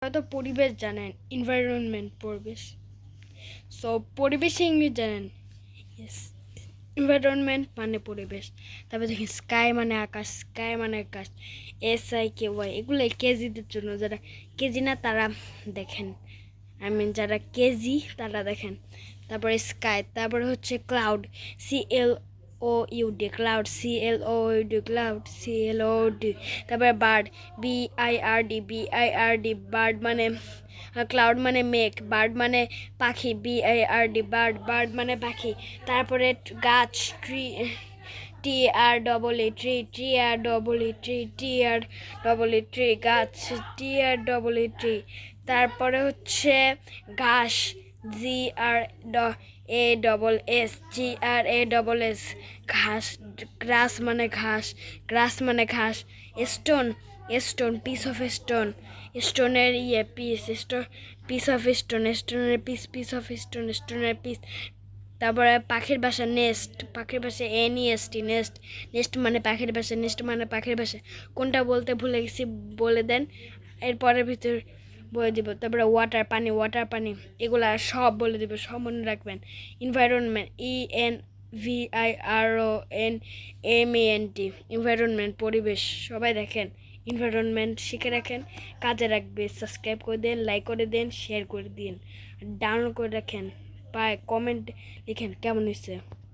হয়তো পরিবেশ জানেন, এনভায়রনমেন্ট পরিবেশ। সো পরিবেশে ইংলিশ জানেন, ইয়েস। এনভায়রনমেন্ট মানে পরিবেশ। তারপরে দেখেন স্কাই মানে আকাশ, স্কাই মানে আকাশ, SIKY, এগুলো কেজিদের জন্য। যারা কেজি না তারা দেখেন, যারা কেজি তারা দেখেন। তারপরে স্কাই, তারপরে হচ্ছে cloud, CLOUD, cloud, CLOUD, cloud, CLOUD। তারপরে বার্ড, BIRD, বার্ড মানে ক্লাউড মানে মেঘ, বার্ড মানে পাখি, BIRD, বার্ড, বার্ড মানে পাখি। তারপরে গাছ, ট্রি, গাছ, TREE। তারপরে হচ্ছে ঘাস, GRASS, ঘাস, গ্রাস মানে ঘাস, গ্রাস মানে ঘাস। স্টোন, পিস অফ স্টোন, স্টোনের পিস অফ স্টোন, স্টোনের পিস অফ স্টোন, স্টোনের পিস। তারপরে পাখির বাসা, পাখির বাসা নেস্ট মানে পাখির বাসা, নেস্ট মানে পাখির বাসা। কোনটা বলতে ভুলে গেছি বলে দেন, এরপরের ভিতর বলে দিব। তারপরে পানি, এগুলা সব বলে দিব, সব মনে রাখবেন। এনভায়রনমেন্ট, ENVIRONMENT, এনভায়রনমেন্ট পরিবেশ। সবাই দেখেন, এনভায়রনমেন্ট শিখে রাখেন, কাজে রাখবে। সাবস্ক্রাইব করে দেন, লাইক করে দেন, শেয়ার করে দিন, ডাউনলোড করে রাখেন। বাই, কমেন্ট লিখেন কেমন হয়েছে।